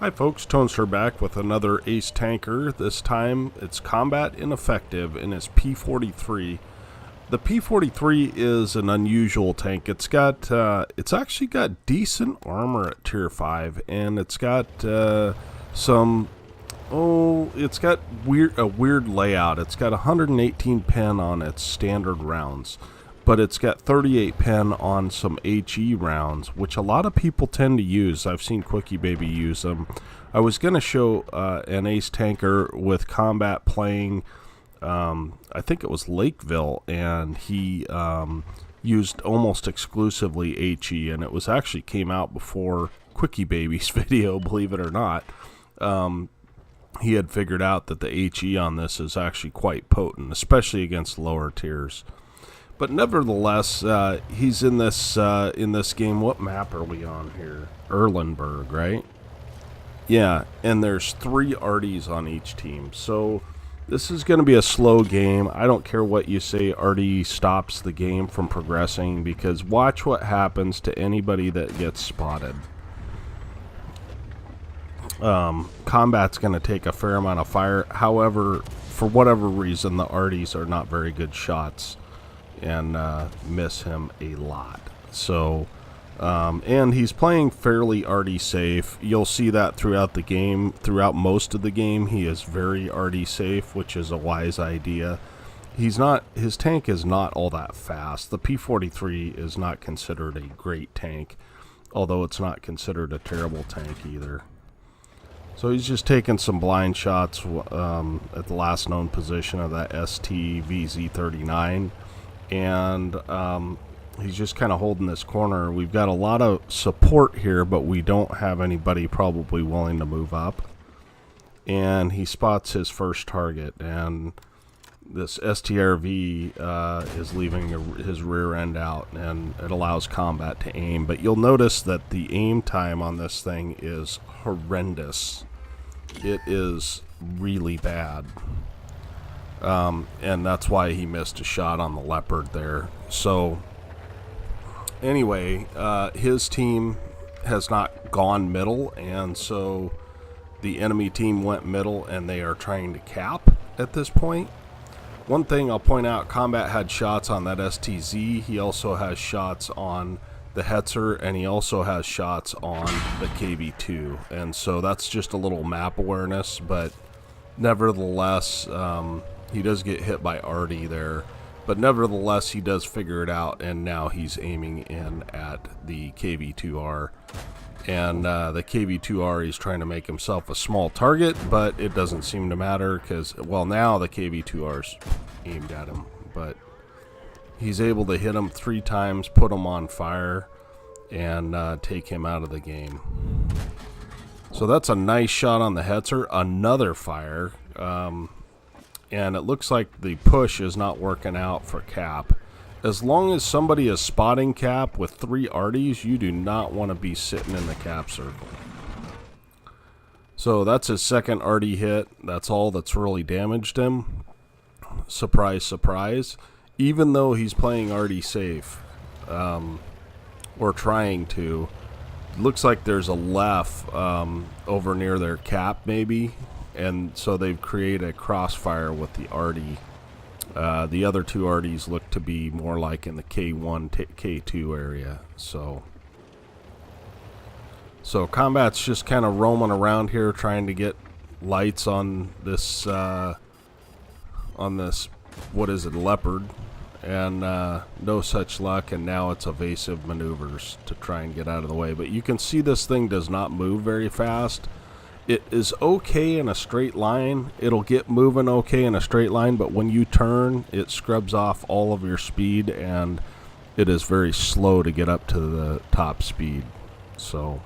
Hi folks, Tonester back with another ace tanker. This time it's Combatineffective and it's P.43. The P.43 is an unusual tank. It's actually got decent armor at tier 5, and it's got a weird layout. It's got 118 pen on its standard rounds, but it's got 38 pen on some HE rounds, which a lot of people tend to use. I've seen Quickie Baby use them. I was going to show an ace tanker with Combat playing, I think it was Lakeville, and he used almost exclusively HE, and it was actually came out before Quickie Baby's video, believe it or not. He had figured out that the HE on this is actually quite potent, especially against lower tiers. But nevertheless, he's in this game. What map are we on here? Erlenberg, right? Yeah, and there's 3 arties on each team. So this is going to be a slow game. I don't care what you say. Arty stops the game from progressing, because watch what happens to anybody that gets spotted. Combat's going to take a fair amount of fire. However, for whatever reason, the arties are not very good shots and miss him a lot. So and he's playing fairly arty safe. You'll see that throughout the game. Throughout most of the game, he is very arty safe, which is a wise idea. His tank is not all that fast. The P.43 is not considered a great tank, although it's not considered a terrible tank either. So he's just taking some blind shots at the last known position of that STVZ39. And he's just kind of holding this corner. We've got a lot of support here, but we don't have anybody probably willing to move up. And he spots his first target, and this STRV is leaving his rear end out, and it allows Combat to aim. But you'll notice that the aim time on this thing is horrendous. It is really bad. And that's why he missed a shot on the Leopard there. So anyway, his team has not gone middle, and so the enemy team went middle, and they are trying to cap at this point. One thing I'll point out, Combat had shots on that STZ. He also has shots on the Hetzer, and he also has shots on the KV2. And so that's just a little map awareness, but nevertheless, he does get hit by Arty there, but nevertheless he does figure it out, and now he's aiming in at the KV2R, and the KV2R, he's trying to make himself a small target, but it doesn't seem to matter, because, well, now the KV2R's aimed at him, but he's able to hit him 3 times, put him on fire, and take him out of the game. So that's a nice shot on the Hetzer, another fire. And it looks like the push is not working out for Cap. As long as somebody is spotting Cap with 3 arties, you do not want to be sitting in the Cap circle. So that's his second arty hit. That's all that's really damaged him. Surprise, surprise. Even though he's playing arty safe, or trying to. Looks like there's a left over near their Cap maybe. And so they've created a crossfire with the arty. The other 2 arties look to be more like in the K1, K2 area. So Combat's just kind of roaming around here trying to get lights on this, what is it, Leopard. And no such luck, and now it's evasive maneuvers to try and get out of the way. But you can see this thing does not move very fast. It is okay in a straight line. It'll get moving okay in a straight line, but when you turn, it scrubs off all of your speed, and it is very slow to get up to the top speed. So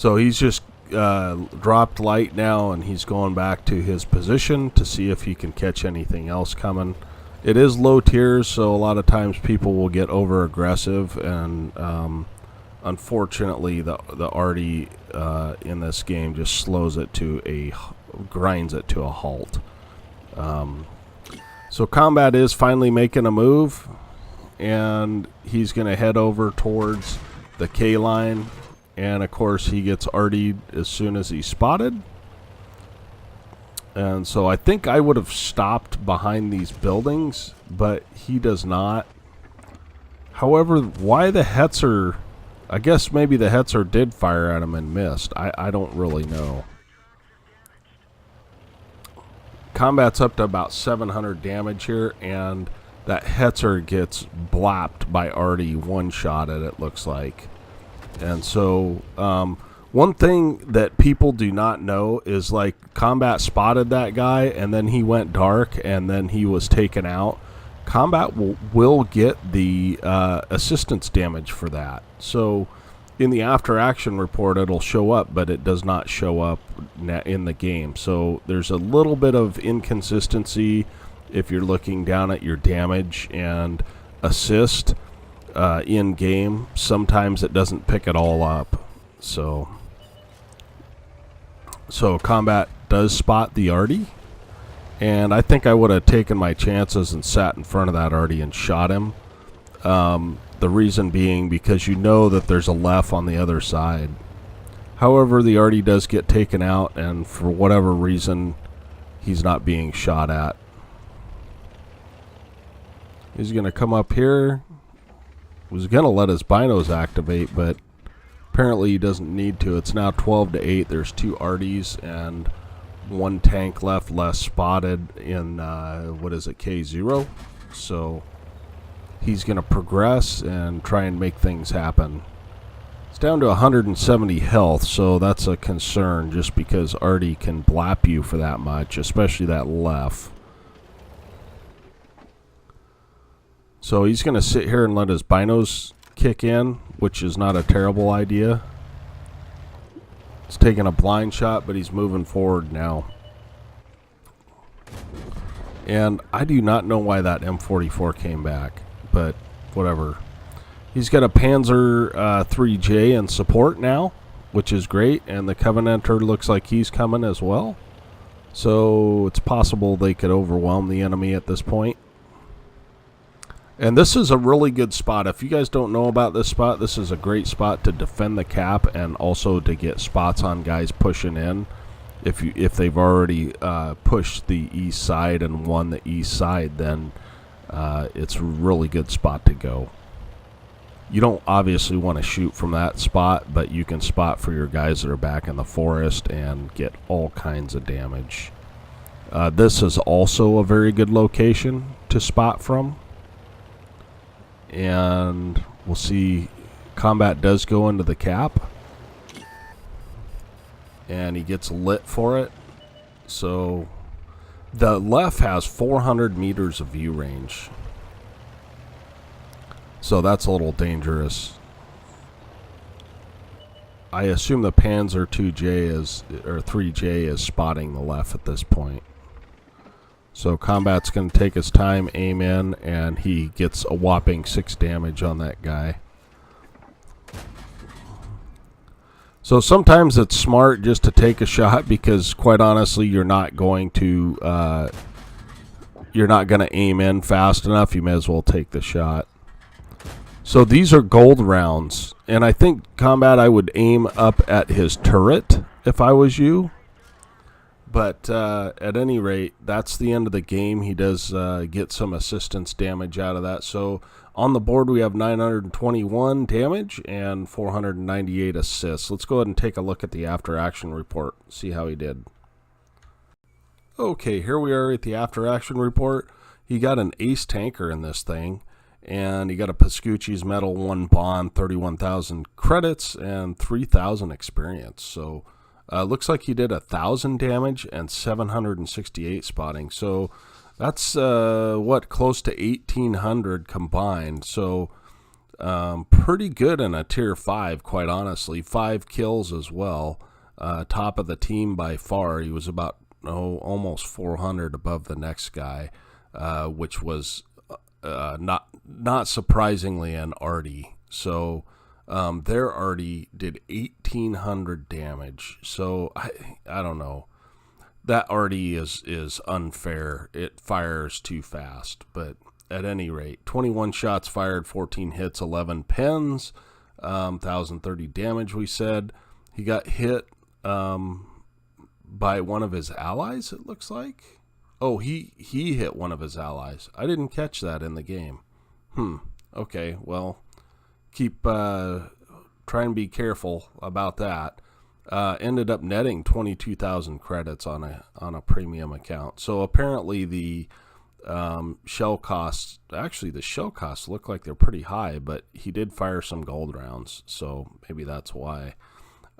he's just dropped light now, and he's going back to his position to see if he can catch anything else coming. It is low tiers, so a lot of times people will get over aggressive, and unfortunately the arty in this game just grinds it to a halt. So Combat is finally making a move, and he's going to head over towards the K line And of course he gets arty'd as soon as he's spotted. And so I think I would have stopped behind these buildings, but he does not. However, why the Hetzer, I guess maybe the Hetzer did fire at him and missed. I don't really know. Combat's up to about 700 damage here, and that Hetzer gets blapped by arty, one-shotted, it looks like. And so, one thing that people do not know is, like, Combat spotted that guy, and then he went dark, and then he was taken out. Combat will get the assistance damage for that. So, in the after-action report, it'll show up, but it does not show up in the game. So, there's a little bit of inconsistency if you're looking down at your damage and assist in game. Sometimes it doesn't pick it all up. So Combat does spot the arty, and I think I would have taken my chances and sat in front of that arty and shot him. The reason being because you know that there's a left on the other side. However, the arty does get taken out, and for whatever reason, he's not being shot at. He's going to come up here. Was going to let his binos activate, but apparently he doesn't need to. It's now 12 to 8. There's 2 arties and 1 tank left, less spotted in, what is it, K0. So he's going to progress and try and make things happen. It's down to 170 health, so that's a concern just because arty can blap you for that much, especially that left. So he's going to sit here and let his binos kick in, which is not a terrible idea. He's taking a blind shot, but he's moving forward now. And I do not know why that M44 came back, but whatever. He's got a Panzer 3J in support now, which is great, and the Covenanter looks like he's coming as well. So it's possible they could overwhelm the enemy at this point. And this is a really good spot. If you guys don't know about this spot, this is a great spot to defend the cap and also to get spots on guys pushing in. If they've already pushed the east side and won the east side, then it's a really good spot to go. You don't obviously want to shoot from that spot, but you can spot for your guys that are back in the forest and get all kinds of damage. This is also a very good location to spot from. And we'll see. Combat does go into the cap, and he gets lit for it. So the left has 400 meters of view range, so that's a little dangerous. I assume the Panzer 3J is spotting the left at this point. So Combat's going to take his time, aim in, and he gets a whopping 6 damage on that guy. So sometimes it's smart just to take a shot because, quite honestly, you're not going to aim in fast enough. You may as well take the shot. So these are gold rounds, and I think Combat, I would aim up at his turret if I was you. But at any rate, that's the end of the game. He does get some assistance damage out of that. So on the board, we have 921 damage and 498 assists. Let's go ahead and take a look at the after-action report, see how he did. Okay, here we are at the after-action report. He got an ace tanker in this thing, and he got a Pascucci's medal, 1 bond, 31,000 credits, and 3,000 experience. So looks like he did 1,000 damage and 768 spotting. So that's close to 1,800 combined. So pretty good in a tier 5, quite honestly. 5 kills as well. Top of the team by far. He was about almost 400 above the next guy, which was not surprisingly an arty. So their arty did 1,800 damage. So I don't know. That arty is unfair. It fires too fast. But at any rate, 21 shots fired, 14 hits, 11 pens. 1,030 damage, we said. He got hit by one of his allies, it looks like. Oh, he hit one of his allies. I didn't catch that in the game. Okay, well, keep try and be careful about that. Ended up netting 22,000 credits on a premium account. So apparently the shell costs, actually the shell costs look like they're pretty high, but he did fire some gold rounds, so maybe that's why.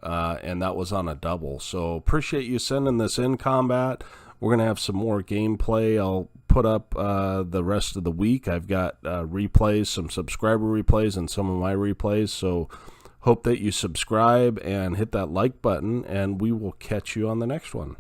And that was on a double. So appreciate you sending this in, Combat. We're going to have some more gameplay. I'll put up the rest of the week. I've got replays, some subscriber replays, and some of my replays. So hope that you subscribe and hit that like button, and we will catch you on the next one.